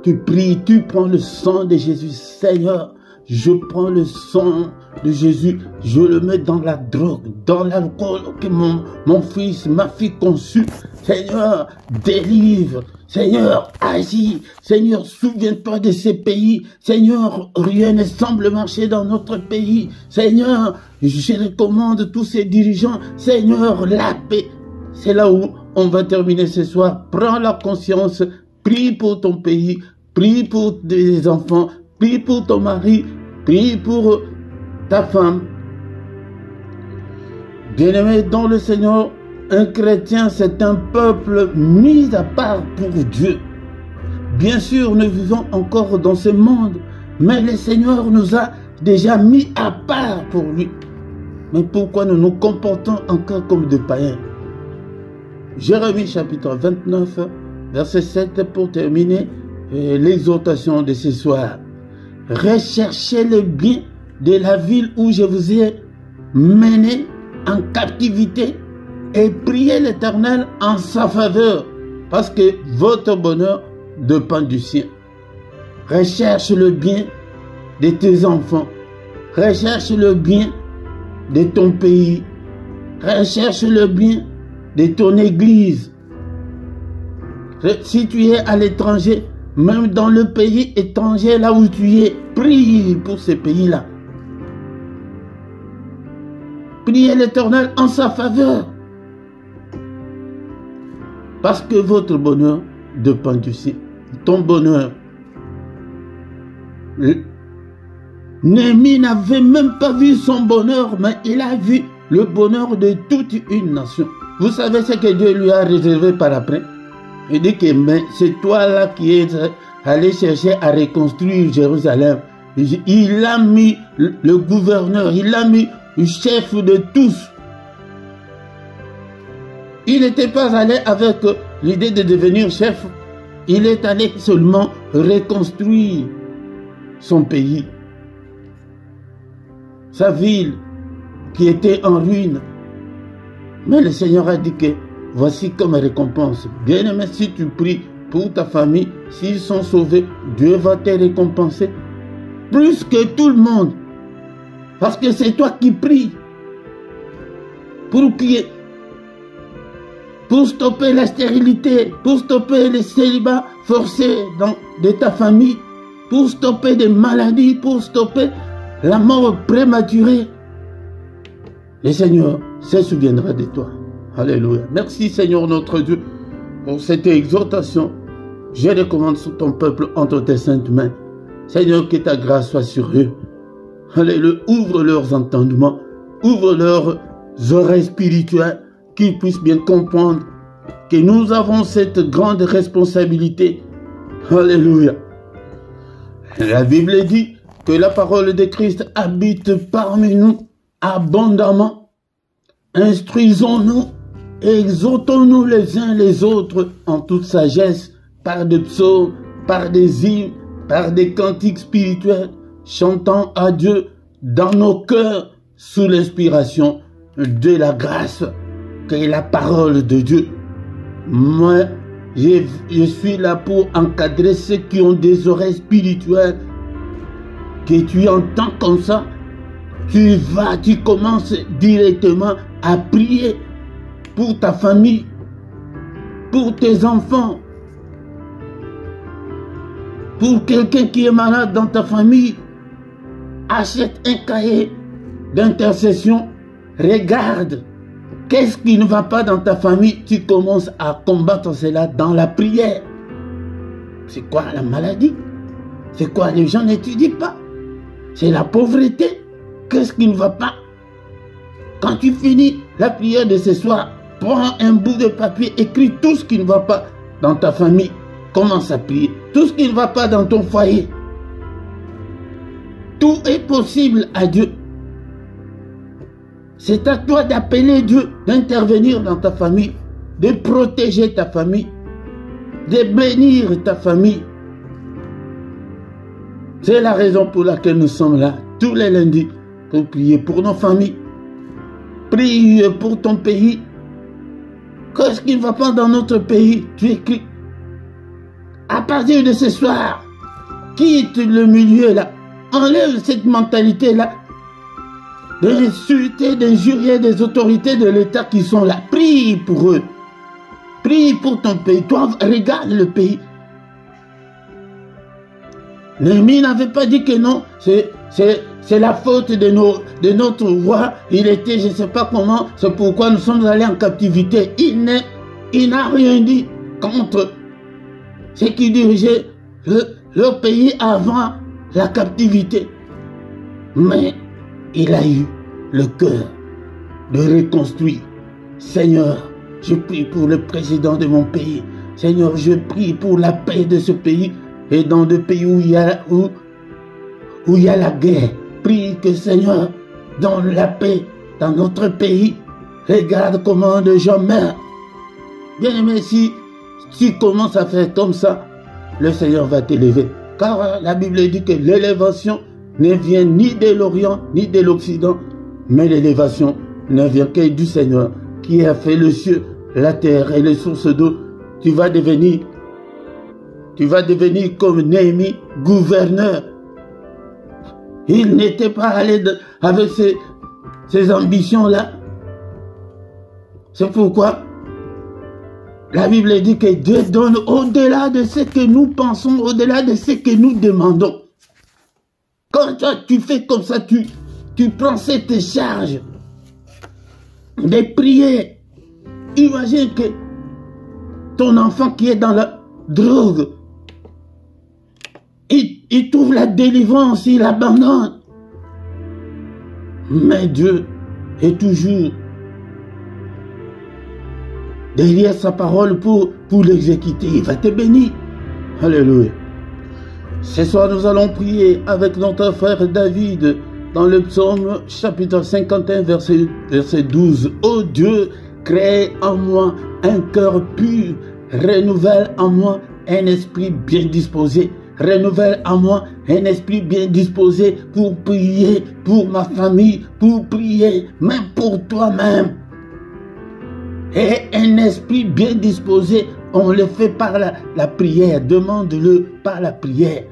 Tu pries, tu prends le sang de Jésus. Seigneur, je prends le sang de Jésus, je le mets dans la drogue, dans l'alcool que mon fils, ma fille conçue. Seigneur, délivre. Seigneur, agis. Seigneur, souviens-toi de ces pays. Seigneur, rien ne semble marcher dans notre pays. Seigneur, je recommande tous ces dirigeants. Seigneur, la paix. C'est là où on va terminer ce soir. Prends la conscience, prie pour ton pays, prie pour tes enfants, prie pour ton mari, prie pour ta femme. Bien-aimé dans le Seigneur, un chrétien, c'est un peuple mis à part pour Dieu. Bien sûr, nous vivons encore dans ce monde, mais le Seigneur nous a déjà mis à part pour lui. Mais pourquoi nous nous comportons encore comme des païens? Jérémie chapitre 29, verset 7 pour terminer l'exhortation de ce soir. Recherchez le bien de la ville où je vous ai mené en captivité et priez l'Éternel en sa faveur, parce que votre bonheur dépend du sien. Recherche le bien de tes enfants, recherche le bien de ton pays, recherche le bien de ton église. Si tu es à l'étranger, même dans le pays étranger là où tu es, prie pour ces pays-là. Priez l'Éternel en sa faveur. Parce que votre bonheur dépend du sien. Ton bonheur. Néhémie n'avait même pas vu son bonheur, mais il a vu le bonheur de toute une nation. Vous savez ce que Dieu lui a réservé par après? Il dit que c'est toi là qui es allé chercher à reconstruire Jérusalem. Il a mis le gouverneur, il a mis le chef de tous. Il n'était pas allé avec l'idée de devenir chef. Il est allé seulement reconstruire son pays. Sa ville qui était en ruine. Mais le Seigneur a dit que voici comme récompense. Bien-aimé, si tu pries pour ta famille, s'ils sont sauvés, Dieu va te récompenser plus que tout le monde. Parce que c'est toi qui pries pour stopper la stérilité, pour stopper le célibat forcé de ta famille, pour stopper des maladies, pour stopper la mort prématurée. Le Seigneur se souviendra de toi. Alléluia. Merci Seigneur notre Dieu pour cette exhortation. Je recommande sur ton peuple entre tes saintes mains. Seigneur, que ta grâce soit sur eux. Alléluia. Ouvre leurs entendements. Ouvre leurs oreilles spirituelles. Qu'ils puissent bien comprendre que nous avons cette grande responsabilité. Alléluia. La Bible dit que la parole de Christ habite parmi nous abondamment. Instruisons-nous, exhortons-nous les uns les autres en toute sagesse, par des psaumes, par des hymnes, par des cantiques spirituels, chantant à Dieu dans nos cœurs sous l'inspiration de la grâce qu'est la parole de Dieu. Moi, je suis là pour encadrer ceux qui ont des oreilles spirituelles, que tu entends comme ça, tu commences directement à prier pour ta famille, pour tes enfants, pour quelqu'un qui est malade dans ta famille. Achète un cahier d'intercession, regarde. Qu'est-ce qui ne va pas dans ta famille? Tu commences à combattre cela dans la prière. C'est quoi la maladie? C'est quoi? Les gens n'étudient pas. C'est la pauvreté. Qu'est-ce qui ne va pas? Quand tu finis la prière de ce soir, prends un bout de papier, écris tout ce qui ne va pas dans ta famille. Commence à prier. Tout ce qui ne va pas dans ton foyer. Tout est possible à Dieu. C'est à toi d'appeler Dieu, d'intervenir dans ta famille, de protéger ta famille, de bénir ta famille. C'est la raison pour laquelle nous sommes là tous les lundis pour prier pour nos familles. Prie pour ton pays. Qu'est-ce qui ne va pas dans notre pays? Tu écris. À partir de ce soir, quitte le milieu là, enlève cette mentalité là, d'insulter, d'injurier des autorités de l'État qui sont là. Prie pour eux. Prie pour ton pays. Toi, regarde le pays. Néhémie n'avait pas dit que non, c'est la faute de notre roi. Il était, je ne sais pas comment, c'est pourquoi nous sommes allés en captivité. Il n'a rien dit contre ceux qui dirigeaient le pays avant la captivité. Mais il a eu le cœur de reconstruire. Seigneur, je prie pour le président de mon pays. Seigneur, je prie pour la paix de ce pays et dans des pays où il y a la guerre. Prie que Seigneur, donne la paix dans notre pays. Regarde comment les gens meurent. Bien aimé, si tu commences à faire comme ça, le Seigneur va t'élever. Car la Bible dit que l'élévation ne vient ni de l'Orient ni de l'Occident, mais l'élévation ne vient que du Seigneur qui a fait le ciel, la terre et les sources d'eau. Tu vas devenir comme Néhémie, gouverneur. Il n'était pas allé avec ces ambitions-là. C'est pourquoi la Bible dit que Dieu donne au-delà de ce que nous pensons, au-delà de ce que nous demandons. Quand toi, tu fais comme ça, tu prends cette charge de prier. Imagine que ton enfant qui est dans la drogue, il trouve la délivrance, il abandonne. Mais Dieu est toujours derrière sa parole pour l'exécuter. Il va te bénir. Alléluia. Ce soir, nous allons prier avec notre frère David dans le psaume chapitre 51, verset 12. Ô Dieu, crée en moi un cœur pur, renouvelle en moi un esprit bien disposé. Renouvelle en moi un esprit bien disposé pour prier pour ma famille, pour prier même pour toi-même. Et un esprit bien disposé, on le fait par la prière. Demande-le par la prière.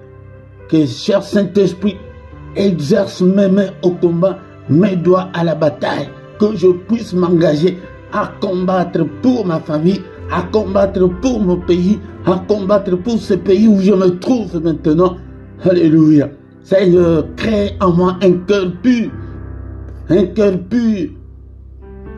Que, cher Saint-Esprit, exerce mes mains au combat, mes doigts à la bataille. Que je puisse m'engager à combattre pour ma famille, à combattre pour mon pays, à combattre pour ce pays où je me trouve maintenant. Alléluia. Seigneur, crée en moi un cœur pur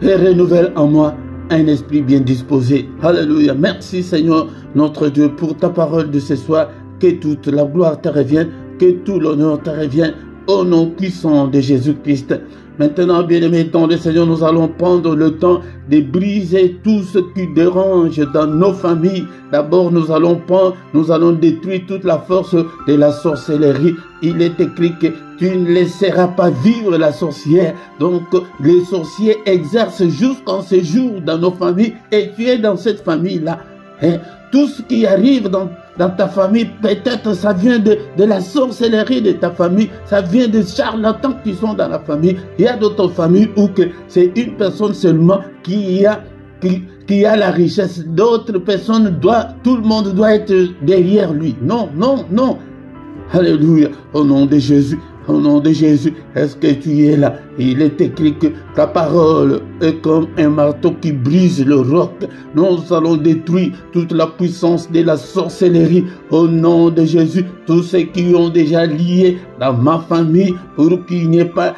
et renouvelle en moi un esprit bien disposé. Alléluia. Merci Seigneur, notre Dieu, pour ta parole de ce soir. Que toute la gloire te revienne, que tout l'honneur te revienne, au nom puissant de Jésus-Christ. Maintenant, bien-aimés dans le Seigneur, nous allons prendre le temps de briser tout ce qui dérange dans nos familles. D'abord, nous allons détruire toute la force de la sorcellerie. Il est écrit que tu ne laisseras pas vivre la sorcière. Donc, les sorciers exercent jusqu'en ce jour dans nos familles et tu es dans cette famille-là. Hein? Tout ce qui arrive dans ta famille, peut-être ça vient de la sorcellerie de ta famille, ça vient des charlatans qui sont dans la famille. Il y a d'autres familles où c'est une personne seulement qui a la richesse. D'autres personnes, tout le monde doit être derrière lui. Non, non, non. Alléluia, au nom de Jésus. Au nom de Jésus, est-ce que tu es là? Il est écrit que ta parole est comme un marteau qui brise le roc. Nous allons détruire toute la puissance de la sorcellerie. Au nom de Jésus, tous ceux qui ont déjà lié dans ma famille pour qu'il n'y ait pas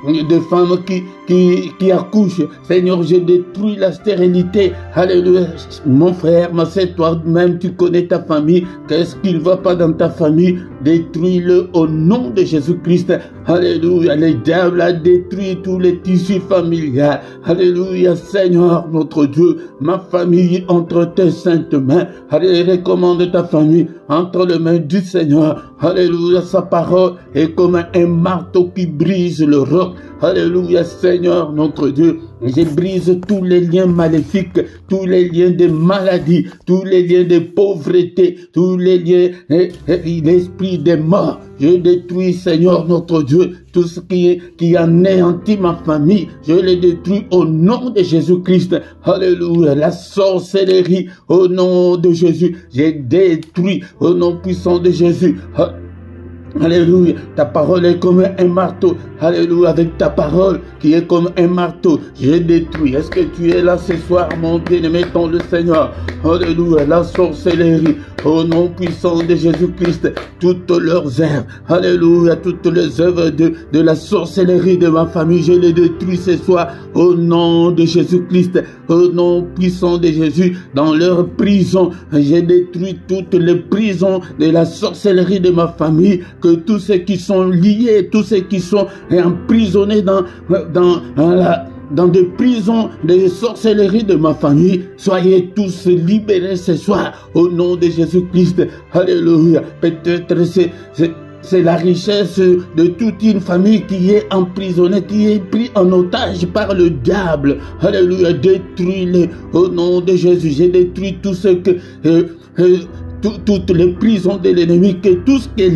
de femmes qui accouchent. Seigneur, je détruis la stérilité. Alléluia. Mon frère, ma sœur, toi-même, tu connais ta famille. Qu'est-ce qui ne va pas dans ta famille? Détruis-le au nom de Jésus-Christ. Alléluia. Le diable a détruit tous les tissus familiaux. Alléluia. Seigneur, notre Dieu, ma famille entre tes saintes mains. Alléluia. Recommande ta famille entre les mains du Seigneur. Alléluia. Sa parole est comme un marteau qui brise le roc. Alléluia, Seigneur, notre Dieu. Je brise tous les liens maléfiques, tous les liens de maladie, tous les liens de pauvreté, tous les liens, l'esprit des morts. Je détruis, Seigneur, notre Dieu, tout ce qui anéantit ma famille. Je les détruis au nom de Jésus-Christ. Alléluia, la sorcellerie, au nom de Jésus. J'ai détruit au nom puissant de Jésus. Alléluia, ta parole est comme un marteau. Alléluia, avec ta parole qui est comme un marteau, je détruis. Est-ce que tu es là ce soir, mon bien-aimé dans le Seigneur? Alléluia, la sorcellerie, au nom puissant de Jésus-Christ, toutes leurs œuvres. Alléluia, toutes les œuvres de la sorcellerie de ma famille, je les détruis ce soir, au nom de Jésus-Christ, au nom puissant de Jésus, dans leur prison. Je détruis toutes les prisons de la sorcellerie de ma famille. Que tous ceux qui sont liés, tous ceux qui sont emprisonnés dans des prisons de sorcellerie de ma famille, soyez tous libérés ce soir au nom de Jésus-Christ. Alléluia. Peut-être c'est la richesse de toute une famille qui est emprisonnée, qui est prise en otage par le diable. Alléluia. Détruis-les au nom de Jésus. J'ai détruit tout ce que toutes les prisons de l'ennemi, que tout ce que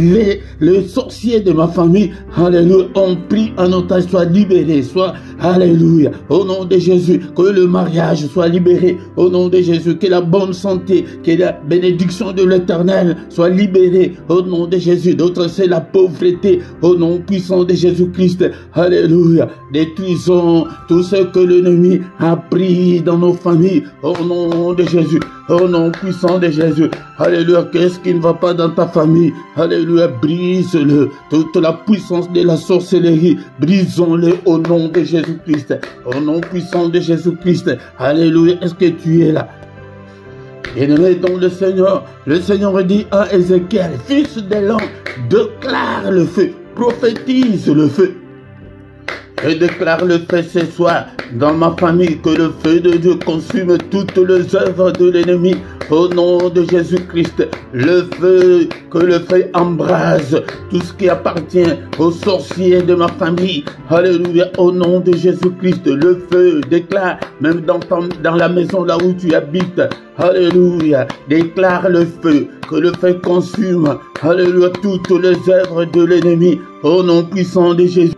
les sorciers de ma famille, alléluia, ont pris en otage soit libéré, soit, alléluia, au nom de Jésus, que le mariage soit libéré, au nom de Jésus, que la bonne santé, que la bénédiction de l'Éternel soit libérée, au nom de Jésus. D'autres, c'est la pauvreté, au nom puissant de Jésus-Christ, alléluia. Détruisons tout ce que l'ennemi a pris dans nos familles, au nom de Jésus, au nom puissant de Jésus. Alléluia, qu'est-ce qui ne va pas dans ta famille? Alléluia, brise-le. Toute la puissance de la sorcellerie, brisons-le au nom de Jésus-Christ. Au nom puissant de Jésus-Christ. Alléluia, est-ce que tu es là? Bien-aimé dans le Seigneur dit à Ézéchiel, fils de l'homme, déclare le feu, prophétise le feu. Je déclare le feu ce soir dans ma famille, que le feu de Dieu consume toutes les œuvres de l'ennemi. Au nom de Jésus-Christ, le feu, que le feu embrase tout ce qui appartient aux sorciers de ma famille. Alléluia, au nom de Jésus-Christ, le feu déclare, même dans la maison là où tu habites. Alléluia, déclare le feu, que le feu consume. Alléluia, toutes les œuvres de l'ennemi. Au nom puissant de Jésus.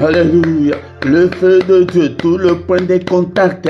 Alléluia, le feu de Dieu, tout le point de contact,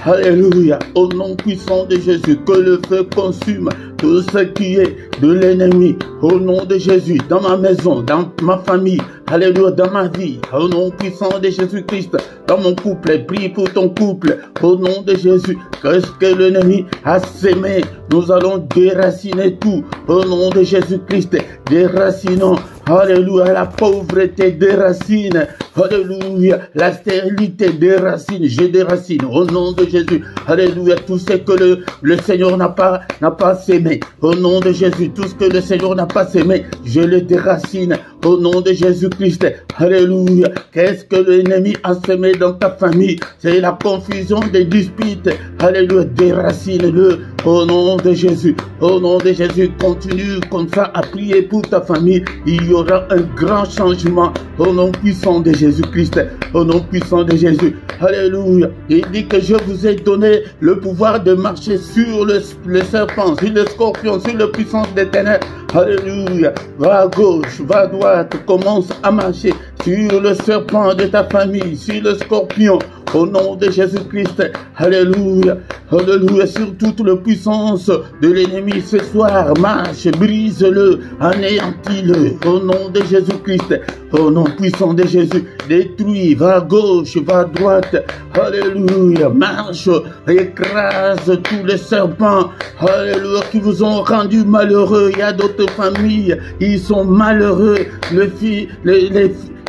alléluia, au nom puissant de Jésus, que le feu consume tout ce qui est de l'ennemi, au nom de Jésus, dans ma maison, dans ma famille, alléluia, dans ma vie, au nom puissant de Jésus-Christ, dans mon couple, prie pour ton couple, au nom de Jésus, qu'est-ce que l'ennemi a sémé, nous allons déraciner tout, au nom de Jésus-Christ, déracinons, Alléluia, la pauvreté déracine. Alléluia, la stérilité déracine. Je déracine au nom de Jésus. Alléluia, tout ce que le Seigneur n'a pas sémé. Au nom de Jésus, tout ce que le Seigneur n'a pas sémé, je le déracine au nom de Jésus-Christ. Alléluia. Qu'est-ce que l'ennemi a semé dans ta famille? C'est la confusion des disputes. Alléluia, déracine-le au nom de Jésus. Au nom de Jésus, continue comme ça à prier pour ta famille. Il y aura un grand changement au nom puissant de Jésus-Christ. Au nom puissant de Jésus. Alléluia. Il dit que je vous ai donné le pouvoir de marcher sur le serpent, sur le scorpion, sur la puissance des ténèbres. Alléluia. Va à gauche, va à droite, commence à marcher sur le serpent de ta famille, sur le scorpion. Au nom de Jésus-Christ, alléluia, alléluia, sur toute la puissance de l'ennemi ce soir, marche, brise-le, anéantis-le, au nom de Jésus-Christ, au nom puissant de Jésus, détruis, va à gauche, va à droite, alléluia, marche, écrase tous les serpents, alléluia, qui vous ont rendu malheureux. Il y a d'autres familles, ils sont malheureux,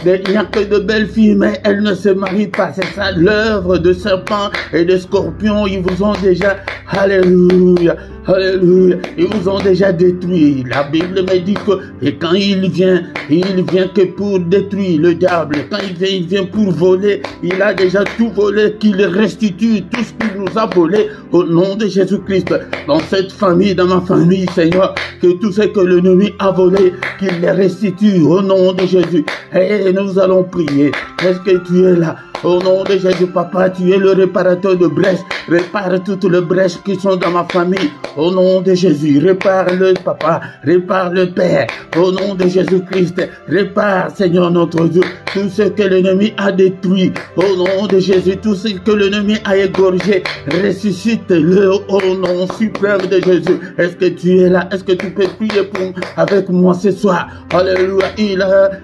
il n'y a que de belles filles, mais elles ne se marient pas. C'est ça l'œuvre de serpents et de scorpions. Ils vous ont déjà, alléluia, alléluia, ils vous ont déjà détruit. La Bible me dit que et quand il vient que pour détruire le diable. Quand il vient pour voler. Il a déjà tout volé, qu'il restitue tout ce qu'il nous a volé au nom de Jésus-Christ. Dans cette famille, dans ma famille, Seigneur, que tout ce que l'ennemi a volé, qu'il les restitue au nom de Jésus. Et nous allons prier. Est-ce que tu es là? Au nom de Jésus, Papa, tu es le réparateur de brèches. Répare toutes les brèches qui sont dans ma famille. Au nom de Jésus, répare-le, Papa. Répare le Père. Au nom de Jésus-Christ, répare, Seigneur notre Dieu, tout ce que l'ennemi a détruit. Au nom de Jésus, tout ce que l'ennemi a égorgé, ressuscite-le au nom suprême de Jésus. Est-ce que tu es là? Est-ce que tu peux prier avec moi ce soir? Alléluia.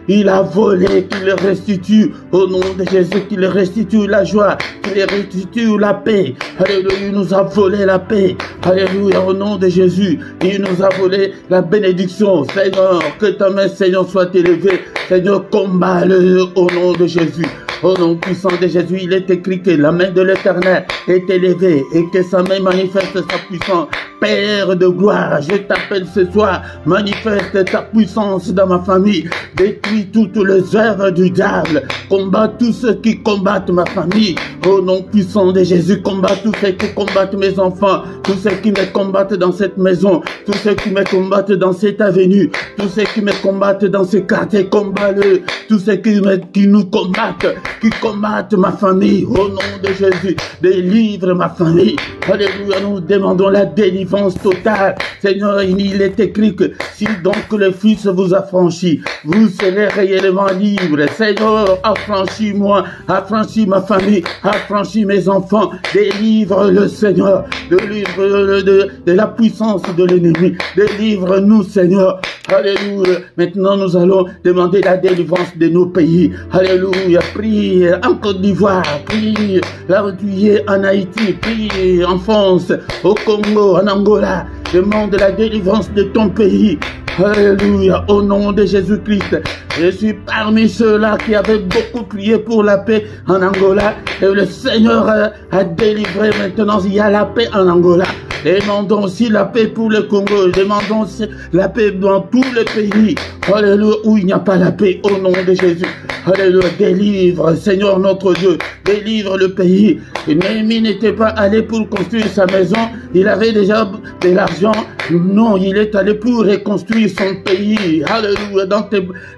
Il a volé, qu'il le restitue. Au nom de Jésus, qu'il restitue la joie, qu'il restitue la paix. Alléluia, il nous a volé la paix. Alléluia, au nom de Jésus, il nous a volé la bénédiction. Seigneur, que ta main, Seigneur, soit élevée. Seigneur, combat-le au nom de Jésus. Au nom puissant de Jésus, il est écrit que la main de l'Éternel est élevée et que sa main manifeste sa puissance. Père de gloire, je t'appelle ce soir, manifeste ta puissance dans ma famille, détruis toutes les œuvres du diable, combat tous ceux qui combattent ma famille, au nom puissant de Jésus, combat tous ceux qui combattent mes enfants, tous ceux qui me combattent dans cette maison, tous ceux qui me combattent dans cette avenue, tous ceux qui me combattent dans ce quartier, combat-le, tous ceux qui nous combattent, qui combattent ma famille, au nom de Jésus, délivre ma famille. Alléluia, nous demandons la délivrance totale. Seigneur, il est écrit que si donc le Fils vous affranchit, vous serez réellement libre. Seigneur, affranchis-moi, affranchis ma famille, affranchis mes enfants, délivre le Seigneur, délivre de la puissance de l'ennemi, délivre-nous Seigneur. Alléluia. Maintenant nous allons demander la délivrance de nos pays. Alléluia. Prie en Côte d'Ivoire, prie là où tu es en Haïti, prie en France, au Congo, en Angola. Demande la délivrance de ton pays. Alléluia, au nom de Jésus-Christ. Je suis parmi ceux-là qui avaient beaucoup prié pour la paix en Angola. Et le Seigneur a délivré maintenant. Il y a la paix en Angola. Demandons aussi la paix pour le Congo. Demandons aussi la paix dans tous les pays. Alléluia, où il n'y a pas la paix, au nom de Jésus. Alléluia, délivre, Seigneur notre Dieu. Délivre le pays. Néhémie n'était pas allé pour construire sa maison. Il avait déjà de l'argent. Non, il est allé pour reconstruire son pays. Alléluia,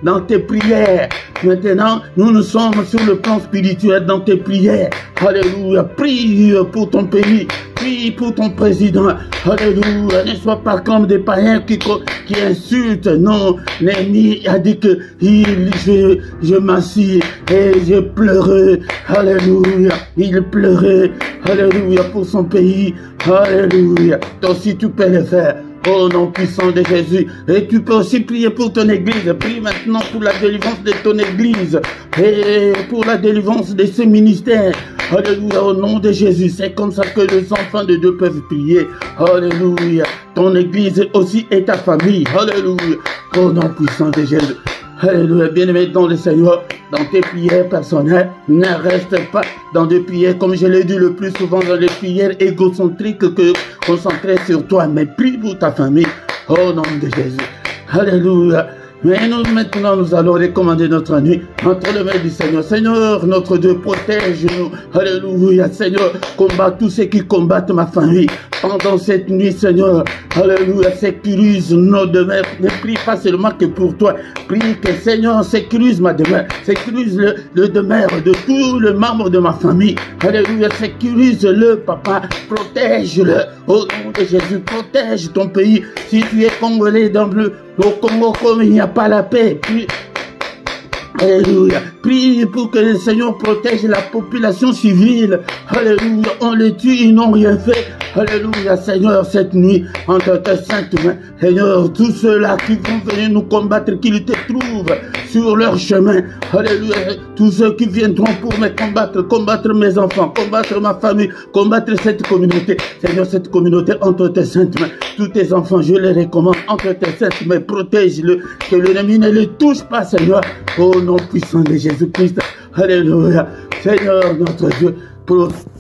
dans tes prières. Maintenant, nous sommes sur le plan spirituel dans tes prières. Alléluia, prie pour ton pays. Prie pour ton président. Alléluia, ne sois pas comme des païens qui insultent. Non, Néhémie a dit que je m'assis et je pleurais. Alléluia, il pleurait. Alléluia, pour son pays. Alléluia, toi aussi tu peux le faire. Au nom puissant de Jésus. Et tu peux aussi prier pour ton église. Prie maintenant pour la délivrance de ton église. Et pour la délivrance de ce ministère. Alléluia, au nom de Jésus. C'est comme ça que les enfants de Dieu peuvent prier. Alléluia. Ton église aussi est ta famille. Alléluia. Au nom puissant de Jésus. Alléluia, bien-aimé dans le Seigneur, dans tes prières personnelles, ne reste pas dans des prières, comme je l'ai dit le plus souvent, dans les prières égocentriques que concentrées sur toi, mais prie pour ta famille, au nom de Jésus. Alléluia. Mais nous, maintenant, nous allons recommander notre nuit entre les mains du Seigneur. Seigneur, notre Dieu, protège-nous. Alléluia. Seigneur, combat tous ceux qui combattent ma famille. Pendant cette nuit, Seigneur, alléluia, sécurise nos demeures. Ne prie pas seulement que pour toi. Prie que, Seigneur, sécurise ma demeure. Sécurise le demeure de tous les membres de ma famille. Alléluia, sécurise-le, papa. Protège-le. Au nom de Jésus, protège ton pays. Si tu es congolais dans le Congo, comme il n'y a pas la paix, prie. Alléluia. Prie pour que le Seigneur protège la population civile. Alléluia. On les tue, ils n'ont rien fait. Alléluia. Seigneur, cette nuit, entre tes saintes mains, Seigneur, tous ceux-là qui vont venir nous combattre, qu'ils te trouvent sur leur chemin. Alléluia. Tous ceux qui viendront pour me combattre, combattre mes enfants, combattre ma famille, combattre cette communauté. Seigneur, cette communauté entre tes saintes mains. Tous tes enfants, je les recommande entre tes saintes mains. Protège-le. Que l'ennemi ne les touche pas, Seigneur. Au nom puissant de Jésus-Christ. Alléluia. Seigneur, notre Dieu.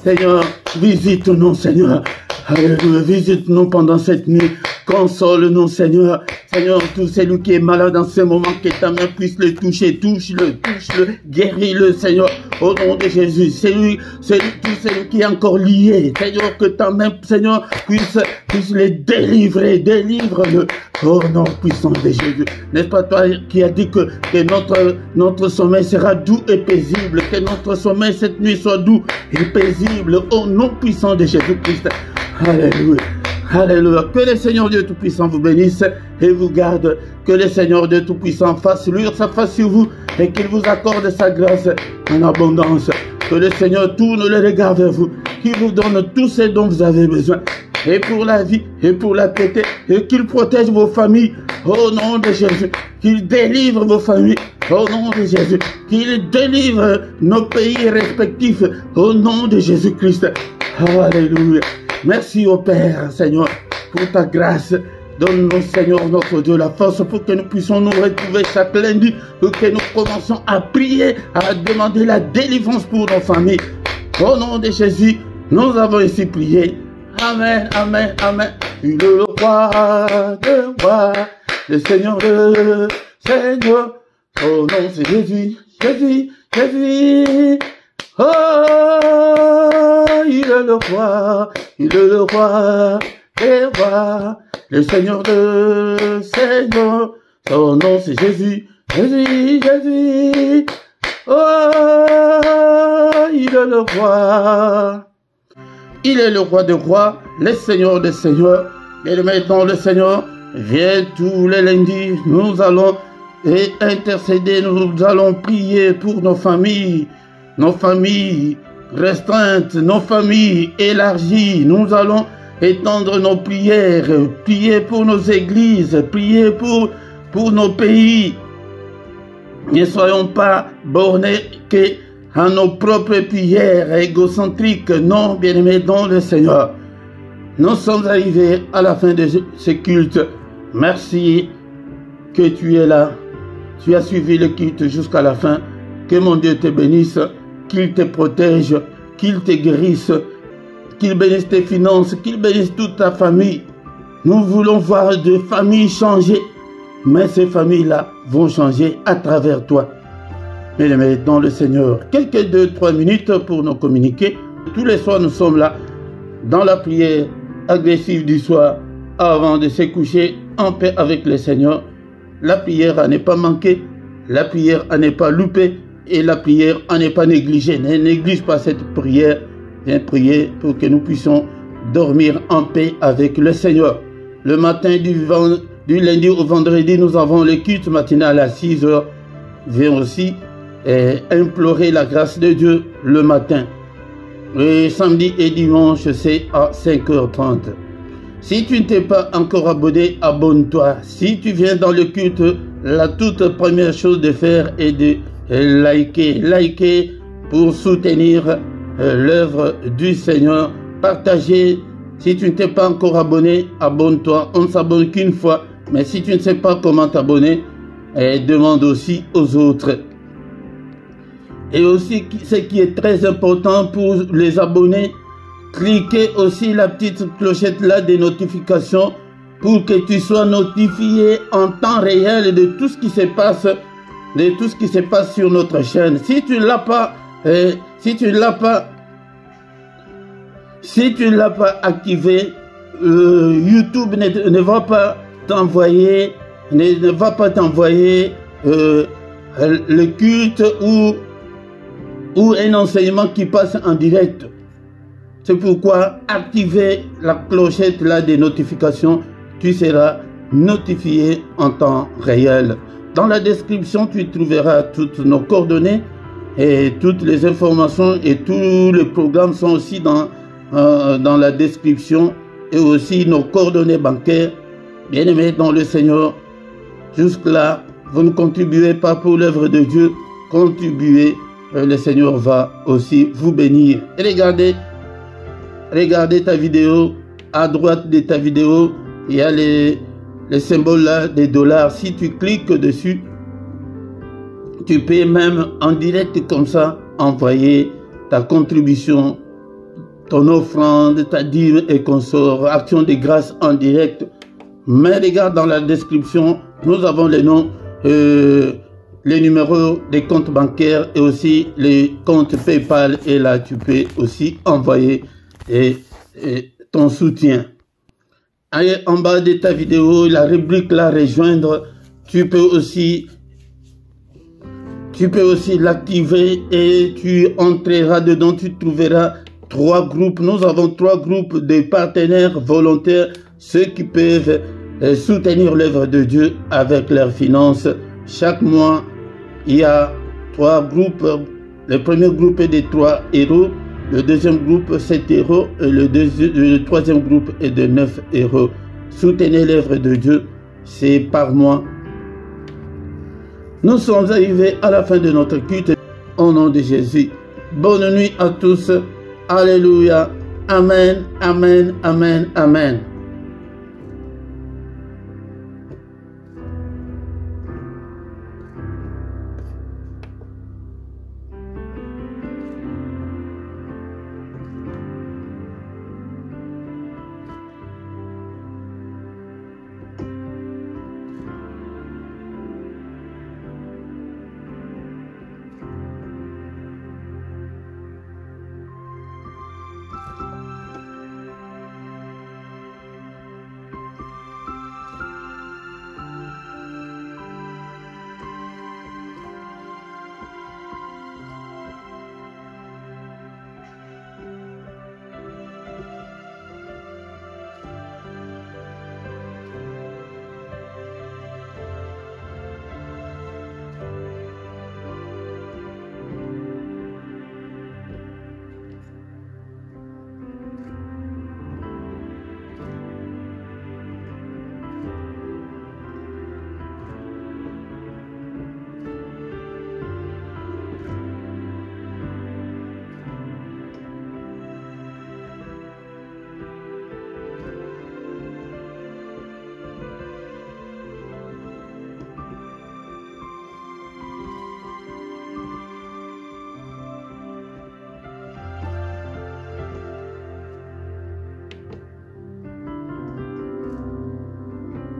Seigneur, visite-nous, Seigneur. Alléluia. Visite-nous pendant cette nuit. Console-nous, Seigneur. Seigneur, tout celui qui est malade en ce moment, que ta main puisse le toucher. Touche-le, touche-le, guéris-le, Seigneur. Au nom de Jésus. Tout celui qui est encore lié. Seigneur, que ta main, Seigneur, puisse le délivrer. Délivre-le. Au nom puissant de Jésus. N'est-ce pas toi qui as dit que notre sommeil sera doux et paisible. Que notre sommeil cette nuit soit doux et paisible. Au nom puissant de Jésus-Christ. Alléluia. Alléluia. Que le Seigneur Dieu Tout-Puissant vous bénisse et vous garde. Que le Seigneur Dieu Tout-Puissant fasse luire sa face sur vous et qu'il vous accorde sa grâce en abondance. Que le Seigneur tourne le regard vers vous, qu'il vous donne tout ce dont vous avez besoin. Et pour la vie, et pour la piété, et qu'il protège vos familles au nom de Jésus. Qu'il délivre vos familles au nom de Jésus. Qu'il délivre nos pays respectifs au nom de Jésus-Christ. Alléluia. Merci au Père, Seigneur, pour ta grâce. Donne-nous, Seigneur, notre Dieu, la force pour que nous puissions nous retrouver chaque lundi, pour que nous commencions à prier, à demander la délivrance pour nos familles. Au nom de Jésus, nous avons ici prié. Amen, amen, amen. Il est le roi de rois, le Seigneur de Seigneur. Son nom c'est Jésus, Jésus, Jésus. Oh, il est le roi des rois, le Seigneur de Seigneur. Son nom c'est Jésus, Jésus, Jésus. Oh, il est le roi. Il est le roi des rois, le Seigneur des seigneurs. Et maintenant le Seigneur vient tous les lundis. Nous allons intercéder, nous allons prier pour nos familles restreintes, nos familles élargies. Nous allons étendre nos prières, prier pour nos églises, prier pour nos pays. Ne soyons pas bornés à nos propres prières égocentriques. Non, bien-aimés dans le Seigneur. Nous sommes arrivés à la fin de ce culte. Merci que tu es là. Tu as suivi le culte jusqu'à la fin. Que mon Dieu te bénisse, qu'il te protège, qu'il te guérisse, qu'il bénisse tes finances, qu'il bénisse toute ta famille. Nous voulons voir des familles changer, mais ces familles-là vont changer à travers toi. Mais dans le Seigneur, quelques 2-3 minutes pour nous communiquer. Tous les soirs, nous sommes là, dans la prière agressive du soir, avant de se coucher en paix avec le Seigneur. La prière à ne pas manquer, la prière à ne pas louper, et la prière à ne pas négliger. Ne néglige pas cette prière. Viens prier pour que nous puissions dormir en paix avec le Seigneur. Le matin du lundi au vendredi, nous avons le culte matinal à 6 h. Viens aussi implorer la grâce de Dieu le matin. Et samedi et dimanche, c'est à 5 h 30. Si tu ne t'es pas encore abonné, abonne-toi. Si tu viens dans le culte, la toute première chose de faire est de liker pour soutenir l'œuvre du Seigneur. Partagez. Si tu ne t'es pas encore abonné, abonne-toi. On ne s'abonne qu'une fois. Mais si tu ne sais pas comment t'abonner, et demande aussi aux autres. Et aussi, ce qui est très important pour les abonnés, cliquez aussi la petite clochette là des notifications pour que tu sois notifié en temps réel de tout ce qui se passe, sur notre chaîne. Si tu l'as pas, si tu l'as pas activé, YouTube ne va pas t'envoyer, le culte ou un enseignement qui passe en direct. C'est pourquoi activez la clochette là des notifications, tu seras notifié en temps réel. Dans la description, tu trouveras toutes nos coordonnées et toutes les informations et tous les programmes sont aussi dans la description et aussi nos coordonnées bancaires. Bien-aimés dans le Seigneur, jusque-là, vous ne contribuez pas pour l'œuvre de Dieu, contribuez, le Seigneur va aussi vous bénir. Et regardez ta vidéo, à droite de ta vidéo, il y a les symboles là des $. Si tu cliques dessus, tu peux même en direct comme ça envoyer ta contribution, ton offrande, ta dîme et consort, action de grâce en direct. Mais regarde dans la description, nous avons les noms, les numéros des comptes bancaires et aussi les comptes PayPal. Et là, tu peux aussi envoyer ton soutien. Allez, en bas de ta vidéo, la rubrique là, rejoindre, tu peux aussi l'activer et tu entreras dedans, tu trouveras 3 groupes. Nous avons 3 groupes de partenaires volontaires, ceux qui peuvent soutenir l'œuvre de Dieu avec leurs finances. Chaque mois, il y a 3 groupes. Le premier groupe est de 3 €. Le deuxième groupe, 7 € et le troisième groupe est de 9 €. Soutenez l'œuvre de Dieu, c'est par mois. Nous sommes arrivés à la fin de notre culte au nom de Jésus. Bonne nuit à tous. Alléluia. Amen, amen, amen, amen.